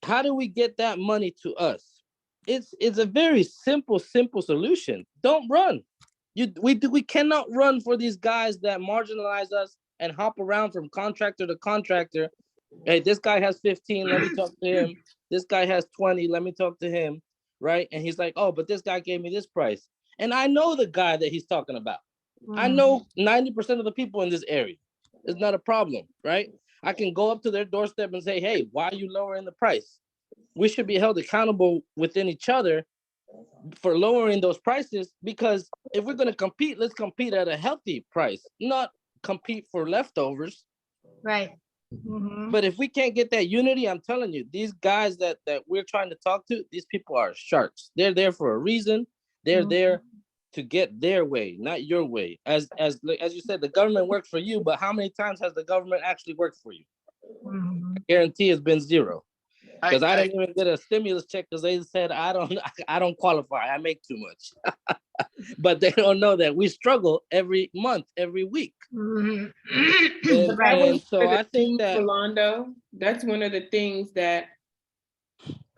Speaker 14: how do we get that money to us? It's a very simple solution. Don't run. We cannot run for these guys that marginalize us and hop around from contractor to contractor. Hey, this guy has 15, let me talk to him. This guy has 20, let me talk to him, right? And he's like, oh, but this guy gave me this price. And I know the guy that he's talking about. I know 90% of the people in this area. It's not a problem, right? I can go up to their doorstep and say, hey, why are you lowering the price? We should be held accountable within each other for lowering those prices, because if we're going to compete, let's compete at a healthy price, not compete for leftovers.
Speaker 6: Right.
Speaker 14: But if we can't get that unity, I'm telling you, these guys that we're trying to talk to, these people are sharks. They're there for a reason. They're there to get their way, not your way. As you said, the government works for you, but how many times has the government actually worked for you? I guarantee it's been zero. Because I didn't even get a stimulus check because they said I don't qualify. I make too much. But they don't know that we struggle every month, every week. And so I think that,
Speaker 3: Rolando, that's one of the things that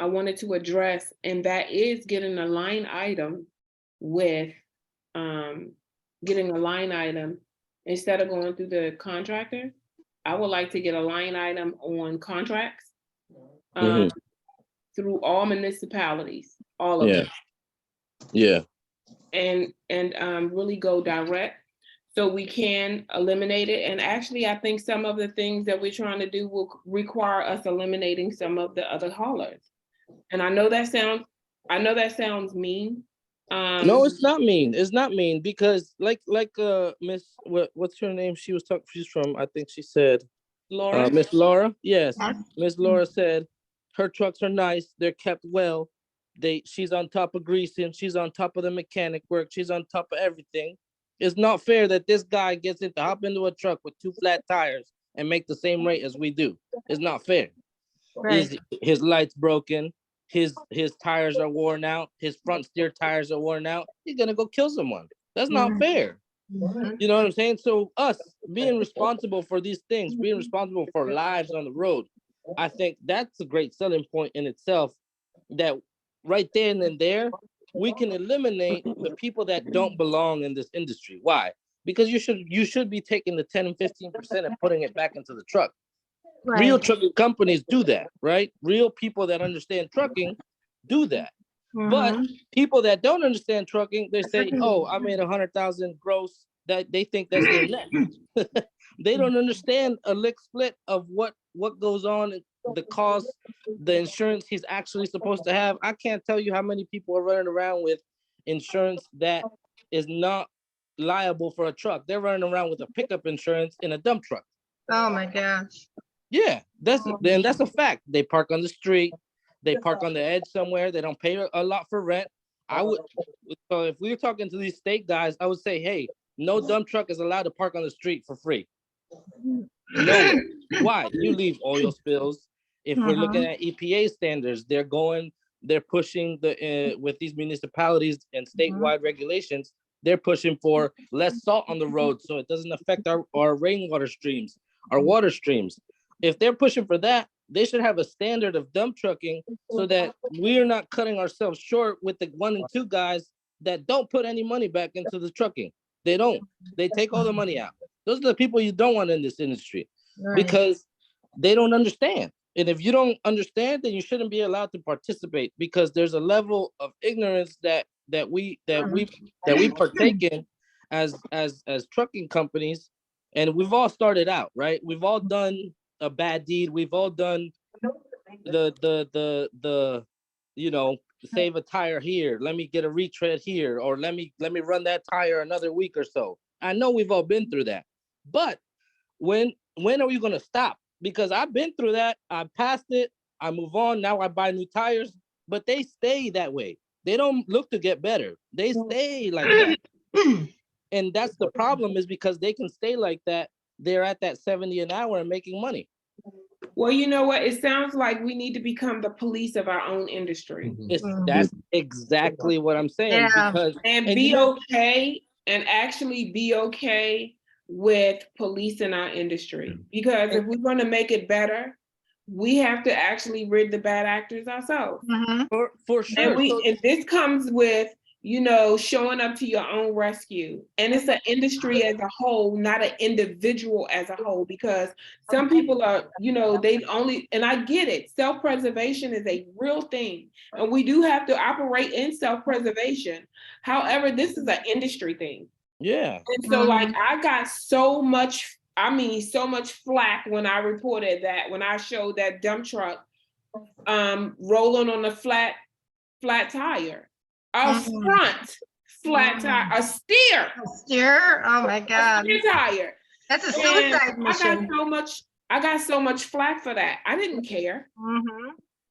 Speaker 3: I wanted to address, and that is getting a line item with instead of going through the contractor. I would like to get a line item on contracts through all municipalities, all of them.
Speaker 14: Yeah.
Speaker 3: And really go direct, so we can eliminate it. And actually, I think some of the things that we're trying to do will require us eliminating some of the other haulers. And I know that sounds mean.
Speaker 14: No, it's not mean. It's not mean, because like Miss, what's her name? She's from, I think she said
Speaker 3: Laura.
Speaker 14: Miss Laura. Yes. Miss Laura said her trucks are nice, they're kept well. She's on top of greasing, she's on top of the mechanic work, she's on top of everything. It's not fair that this guy gets to hop into a truck with 2 flat tires and make the same rate as we do. It's not fair.
Speaker 6: Right.
Speaker 14: His light's broken, his tires are worn out, his front steer tires are worn out. He's gonna go kill someone. That's not fair. You know what I'm saying? So us being responsible for these things, being responsible for lives on the road, I think that's a great selling point in itself, that right then and there, we can eliminate the people that don't belong in this industry. Why? Because you should be taking the 10 and 15% and putting it back into the truck.
Speaker 6: Right.
Speaker 14: Real trucking companies do that, right? Real people that understand trucking do that. But people that don't understand trucking, they say, oh, I made 100,000 gross, that they think that's their neck. They don't understand a lick split of what goes on, the cost, the insurance he's actually supposed to have. I can't tell you how many people are running around with insurance that is not liable for a truck. They're running around with a pickup insurance in a dump truck.
Speaker 6: Oh, my gosh.
Speaker 14: Yeah, that's a fact. They park on the street, they park on the edge somewhere, they don't pay a lot for rent. So if we were talking to these state guys, I would say, hey, no dump truck is allowed to park on the street for free. Nowhere. Why? You leave oil spills. If we're looking at EPA standards, they're pushing with these municipalities and statewide regulations, they're pushing for less salt on the road so it doesn't affect our rainwater streams, our water streams. If they're pushing for that, they should have a standard of dump trucking so that we're not cutting ourselves short with the 1 and 2 guys that don't put any money back into the trucking. They don't. They take all the money out. Those are the people you don't want in this industry because they don't understand. And if you don't understand, then you shouldn't be allowed to participate because there's a level of ignorance that we partake in as trucking companies. And we've all started out, right? We've all done a bad deed. We've all done the save a tire here. Let me get a retread here, or let me run that tire another week or so. I know we've all been through that, but when are we going to stop? Because I've been through that. I passed it. I move on. Now I buy new tires, but they stay that way. They don't look to get better. They stay like that. And that's the problem, is because they can stay like that. They're at that 70 an hour and making money.
Speaker 3: Well, you know what? It sounds like we need to become the police of our own industry.
Speaker 14: That's exactly what I'm saying.
Speaker 6: Yeah.
Speaker 3: And be okay, and actually be okay with policing our industry. Because if we're going to make it better, we have to actually rid the bad actors ourselves.
Speaker 14: For sure.
Speaker 3: And this comes with, showing up to your own rescue. And it's an industry as a whole, not an individual as a whole, because some people are, and I get it, self-preservation is a real thing. And we do have to operate in self-preservation. However, this is an industry thing.
Speaker 14: Yeah.
Speaker 3: And so I got so much flack when I reported that, when I showed that dump truck rolling on a flat tire. A front flat tire, a steer.
Speaker 6: A steer? Oh my God.
Speaker 3: A steer tire.
Speaker 6: That's a suicide mission.
Speaker 3: I got so much flack for that. I didn't care.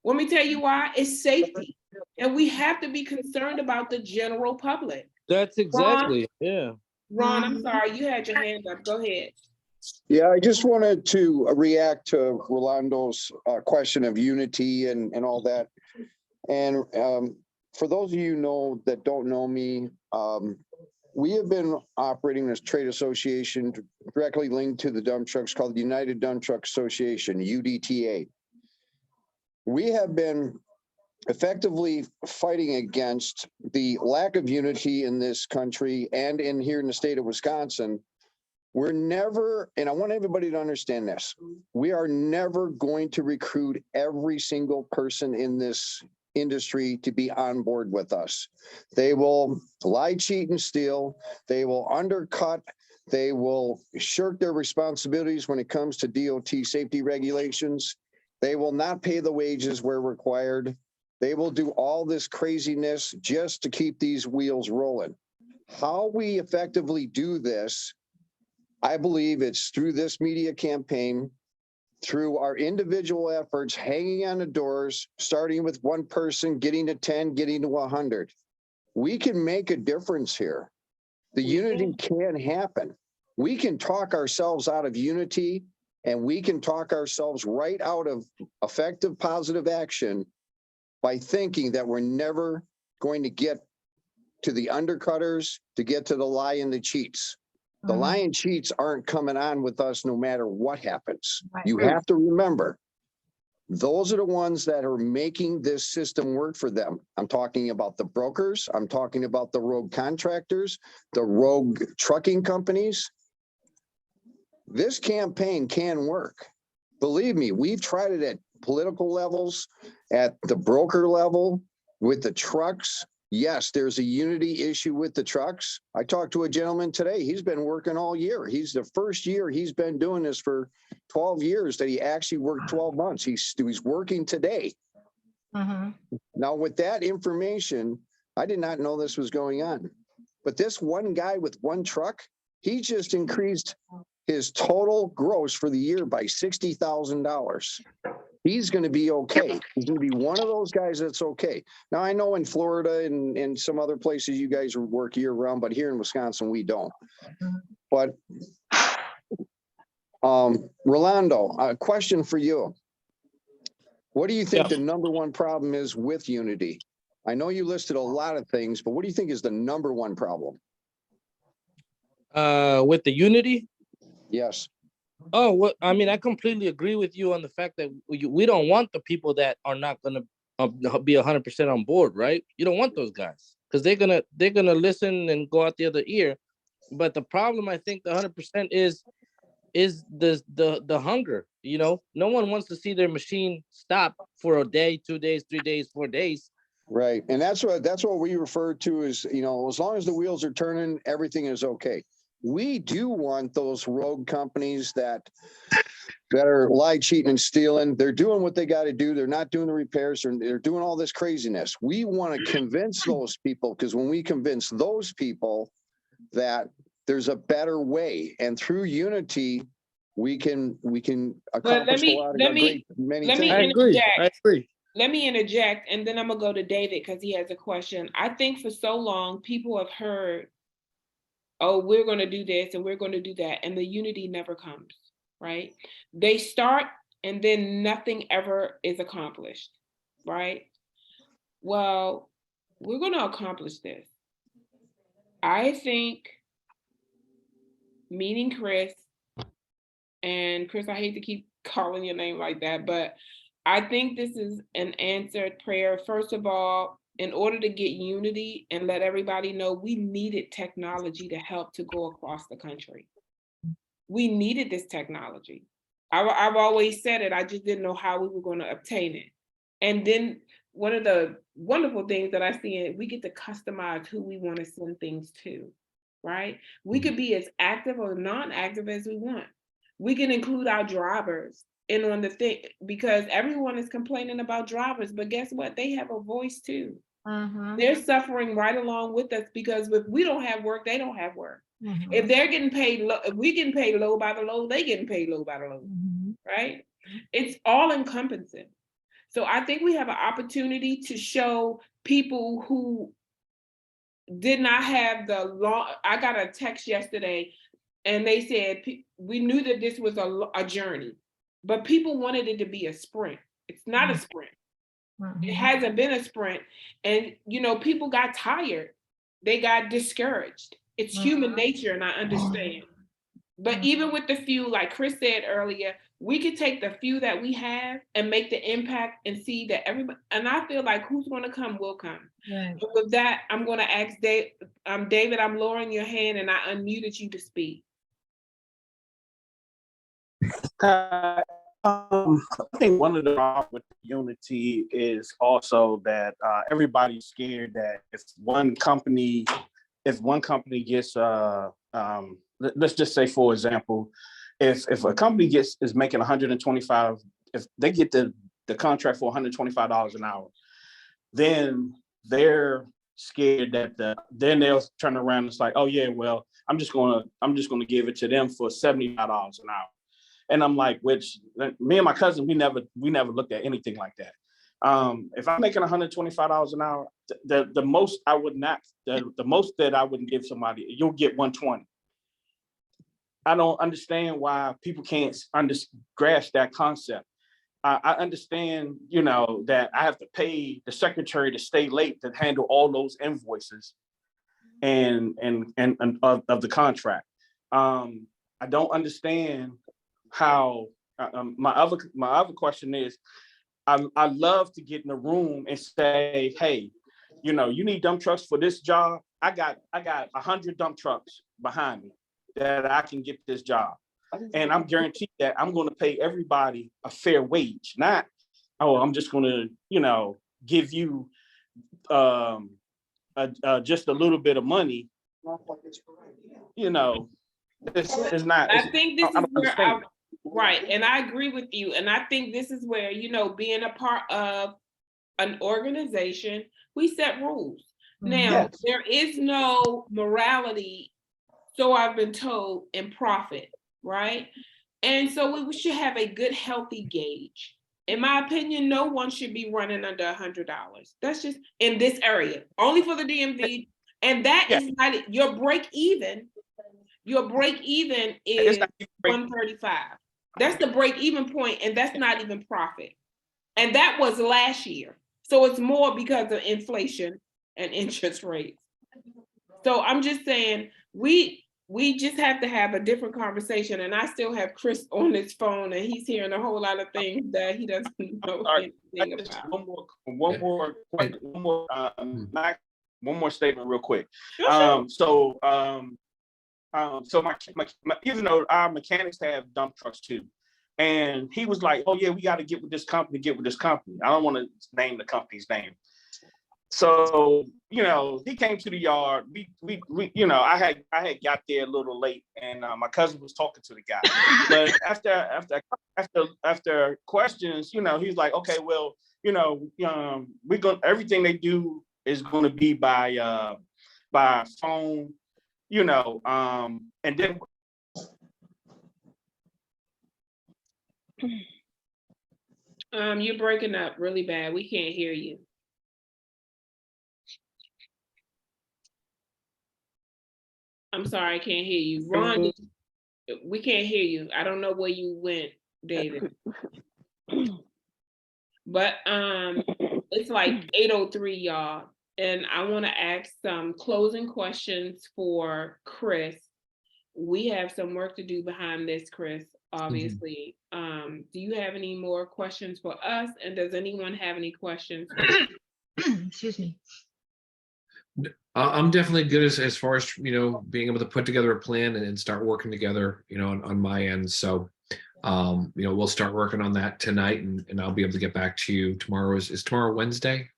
Speaker 3: Let me tell you why. It's safety. And we have to be concerned about the general public.
Speaker 14: That's exactly, yeah.
Speaker 3: Ron, I'm sorry, you had your hand up. Go ahead.
Speaker 4: Yeah, I just wanted to react to Rolando's question of unity and all that. And for those of you that don't know me, we have been operating this trade association directly linked to the dump trucks called the United Dump Truck Association, UDTA. We have been effectively fighting against the lack of unity in this country and here in the state of Wisconsin. We're never, and I want everybody to understand this, we are never going to recruit every single person in this industry to be on board with us. They will lie, cheat, and steal. They will undercut. They will shirk their responsibilities when it comes to DOT safety regulations. They will not pay the wages where required. They will do all this craziness just to keep these wheels rolling. How we effectively do this, I believe it's through this media campaign, through our individual efforts, hanging on the doors, starting with one person, getting to 10, getting to 100. We can make a difference here. The unity can happen. We can talk ourselves out of unity, and we can talk ourselves right out of effective positive action by thinking that we're never going to get to the undercutters, to get to the lie and the cheats. The lie and cheats aren't coming on with us no matter what happens. You have to remember, those are the ones that are making this system work for them. I'm talking about the brokers. I'm talking about the rogue contractors, the rogue trucking companies. This campaign can work. Believe me, we've tried it at political levels, at the broker level, with the trucks. Yes, there's a unity issue with the trucks. I talked to a gentleman today. He's been working all year. He's the first year he's been doing this for 12 years that he actually worked 12 months. He's working today.
Speaker 6: Mhm.
Speaker 4: Now, with that information, I did not know this was going on. But this one guy with one truck, he just increased his total gross for the year by $60,000. He's going to be okay. He's going to be one of those guys that's okay. Now, I know in Florida and some other places you guys work year round, but here in Wisconsin, we don't. But Rolando, a question for you. What do you think the number one problem is with unity? I know you listed a lot of things, but what do you think is the number one problem?
Speaker 14: With the unity?
Speaker 4: Yes.
Speaker 14: Oh, well, I mean, I completely agree with you on the fact that we don't want the people that are not going to be 100% on board, right? You don't want those guys because they're gonna listen and go out the other ear. But the problem, I think, the 100% is the hunger. You know, no one wants to see their machine stop for a day, 2 days, 3 days, 4 days.
Speaker 4: Right, and that's what we refer to as, you know, as long as the wheels are turning, everything is okay. We do want those rogue companies that are lying, cheating, and stealing. They're doing what they got to do. They're not doing the repairs. They're doing all this craziness. We want to convince those people, because when we convince those people that there's a better way, and through unity, we can accomplish many
Speaker 3: let me
Speaker 4: things.
Speaker 14: I agree.
Speaker 3: Let me interject, and then I'm gonna go to David because he has a question. I think for so long people have heard, oh, we're going to do this and we're going to do that, and the unity never comes, right? They start and then nothing ever is accomplished, right? Well, we're going to accomplish this. I think meeting Chris, and Chris, I hate to keep calling your name like that, but I think this is an answered prayer. First of all, in order to get unity and let everybody know, we needed technology to help to go across the country. We needed this technology. I've always said it, I just didn't know how we were going to obtain it. And then one of the wonderful things that I see is we get to customize who we want to send things to, right? We could be as active or non-active as we want. We can include our drivers in on the thing, because everyone is complaining about drivers, but guess what? They have a voice too. They're suffering right along with us, because if we don't have work, they don't have work. If they're getting paid low, if we getting paid low by the low, they getting paid low by the low, right? It's all encompassing. So I think we have an opportunity to show people who did not have the long. I got a text yesterday and they said, we knew that this was a journey, but people wanted it to be a sprint. It's not a sprint. It hasn't been a sprint. And, you know, people got tired. They got discouraged. It's human nature, and I understand. But even with the few, like Chris said earlier, we could take the few that we have and make the impact and see that everybody, and I feel like who's going to come will come. Right. But with that, I'm going to ask David, I'm lowering your hand and I unmuted you to speak.
Speaker 15: I think one of the problems with unity is also that everybody's scared that if one company gets let's just say, for example, if a company is making 125, if they get the contract for $125 an hour, then they're scared that then they'll turn around and it's like, oh yeah, well, I'm just gonna give it to them for $75 an hour. And I'm like, which me and my cousin, we never looked at anything like that. If I'm making $125 an hour, the most I would not, the most that I wouldn't give somebody, you'll get 120. I don't understand why people can't grasp that concept. I understand, you know, that I have to pay the secretary to stay late to handle all those invoices and of the contract. I don't understand how. My other question is, I love to get in a room and say, hey, you know, you need dump trucks for this job. I got 100 dump trucks behind me that I can get this job. And I'm guaranteed that I'm going to pay everybody a fair wage, not, oh, I'm just going to, you know, give you just a little bit of money, you know, it's not.
Speaker 3: I think this is
Speaker 15: don't
Speaker 3: where
Speaker 15: understand.
Speaker 3: right, and I agree with you. And I think this is where, being a part of an organization, we set rules. Now,
Speaker 15: Yes.
Speaker 3: there is no morality, so I've been told, in profit, right? And so we should have a good, healthy gauge. In my opinion, no one should be running under $100. That's just in this area, only for the DMV. And that is not your break even. Your break even is 135. That's the break even point, and that's not even profit. And that was last year. So it's more because of inflation and interest rates. So I'm just saying, we just have to have a different conversation. And I still have Chris on his phone, and he's hearing a whole lot of things that he doesn't know anything about.
Speaker 15: One more statement real quick.
Speaker 3: Sure.
Speaker 15: So my even though our mechanics have dump trucks too, and he was like, "Oh yeah, we got to get with this company. I don't want to name the company's name." So he came to the yard. We I had got there a little late, and my cousin was talking to the guy. But after questions, he's like, "Okay, well, we're going everything they do is going to be by phone." And then
Speaker 3: you're breaking up really bad. We can't hear you. I'm sorry, I can't hear you. Ron, we can't hear you. I don't know where you went, David. But it's like 8:03, y'all. And I want to ask some closing questions for Chris. We have some work to do behind this, Chris, obviously. Do you have any more questions for us? And does anyone have any questions?
Speaker 6: Excuse me.
Speaker 2: I'm definitely good as far as being able to put together a plan and start working together on my end. So we'll start working on that tonight, and I'll be able to get back to you tomorrow. Is tomorrow Wednesday?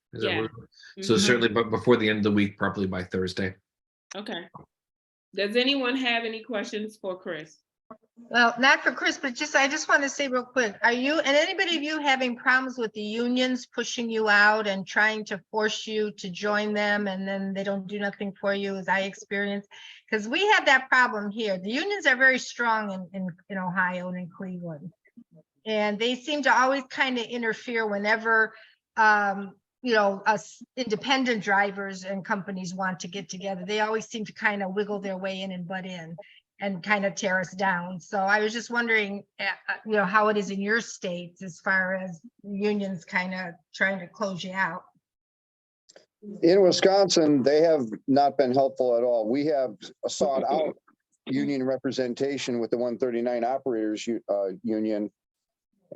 Speaker 2: So certainly, but before the end of the week, probably by Thursday.
Speaker 3: Okay. Does anyone have any questions for Chris?
Speaker 6: Well, not for Chris, but I just want to say real quick, are you and anybody of you having problems with the unions pushing you out and trying to force you to join them, and then they don't do nothing for you, as I experienced? Because we have that problem here. The unions are very strong in Ohio and in Cleveland. And they seem to always kind of interfere whenever us independent drivers and companies want to get together. They always seem to kind of wiggle their way in and butt in and kind of tear us down. So I was just wondering, how it is in your states as far as unions kind of trying to close you out.
Speaker 4: In Wisconsin, they have not been helpful at all. We have sought out union representation with the 139 Operators Union.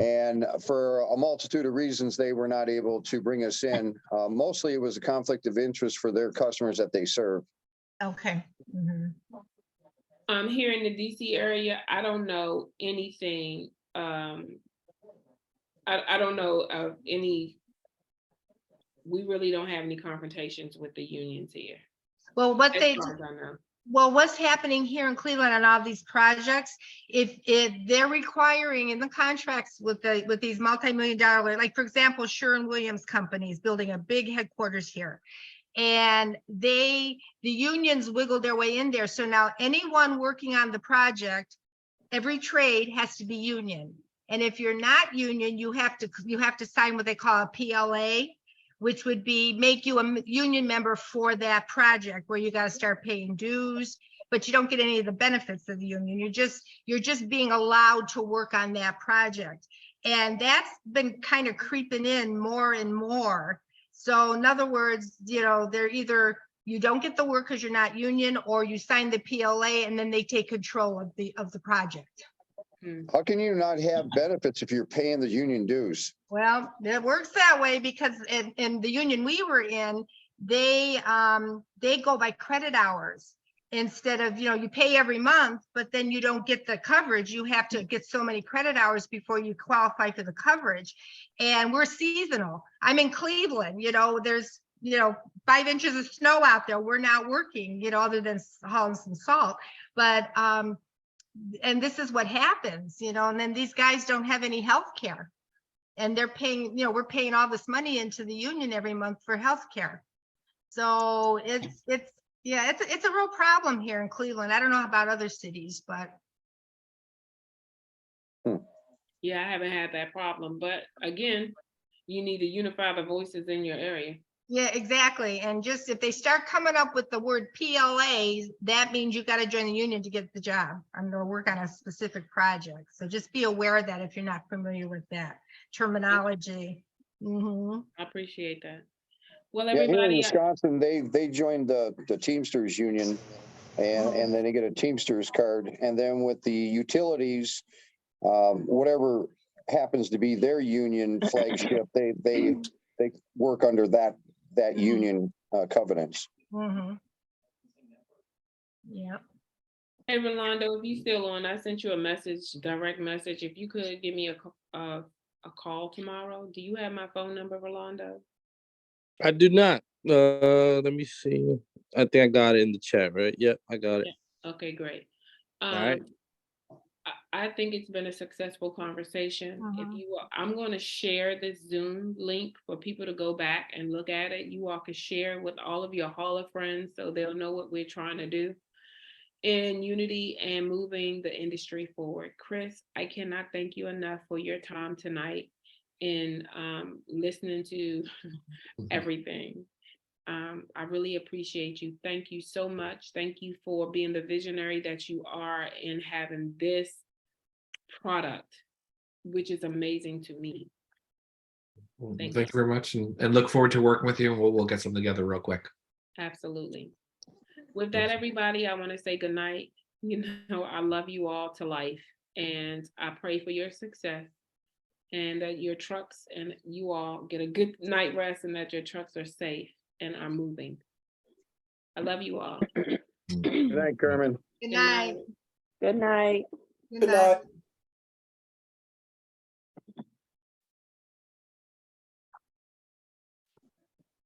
Speaker 4: And for a multitude of reasons, they were not able to bring us in. Mostly it was a conflict of interest for their customers that they serve.
Speaker 6: Okay.
Speaker 3: Here in the DC area, I don't know anything. I don't know of any. We really don't have any confrontations with the unions here.
Speaker 6: Well, what's happening here in Cleveland on all these projects, if they're requiring in the contracts with these multi-million-dollar, like for example, Sherwin-Williams Company is building a big headquarters here. And the unions wiggle their way in there. So now anyone working on the project, every trade has to be union. And if you're not union, you have to sign what they call a PLA, which would make you a union member for that project, where you got to start paying dues, but you don't get any of the benefits of the union. You're just being allowed to work on that project. And that's been kind of creeping in more and more. So in other words, they're either you don't get the work because you're not union, or you sign the PLA and then they take control of the project.
Speaker 4: How can you not have benefits if you're paying the union dues?
Speaker 6: Well, it works that way because in the union we were in, they go by credit hours instead of, you pay every month, but then you don't get the coverage. You have to get so many credit hours before you qualify for the coverage. And we're seasonal. I'm in Cleveland, 5 inches of snow out there. We're not working, other than hauling some salt. But, and this is what happens, and then these guys don't have any health care. And they're paying, we're paying all this money into the union every month for health care. So it's a real problem here in Cleveland. I don't know about other cities, but.
Speaker 3: Yeah, I haven't had that problem, but again, you need to unify the voices in your area.
Speaker 6: Yeah, exactly. And just if they start coming up with the word PLAs, that means you got to join the union to get the job. I'm going to work on a specific project. So just be aware of that if you're not familiar with that terminology.
Speaker 3: I appreciate that. Well,
Speaker 4: Yeah, here in
Speaker 3: everybody,
Speaker 4: Wisconsin, they joined the Teamsters union, and then they get a Teamsters card. And then with the utilities, whatever happens to be their union flagship, they work under that union covenants.
Speaker 6: Yeah.
Speaker 3: hey, Rolando, if you still on, I sent you a message, direct message. If you could give me a call tomorrow. Do you have my phone number, Rolando?
Speaker 14: I do not. Let me see. I think I got it in the chat, right? Yep, I got it.
Speaker 3: Okay, great.
Speaker 14: All right.
Speaker 3: I think it's been a successful conversation. I'm going to share this Zoom link for people to go back and look at it. You all can share with all of your hauler friends so they'll know what we're trying to do in unity and moving the industry forward. Chris, I cannot thank you enough for your time tonight in listening to everything. I really appreciate you. Thank you so much. Thank you for being the visionary that you are in having this product, which is amazing to me.
Speaker 2: Thank you very much, and look forward to working with you, and we'll get something together real quick.
Speaker 3: Absolutely. With that, everybody, I want to say good night. I love you all to life, and I pray for your success and that your trucks and you all get a good night rest and that your trucks are safe and are moving. I love you all.
Speaker 4: Good night, Carmen.
Speaker 6: Good night.
Speaker 8: Good night.
Speaker 6: Good night.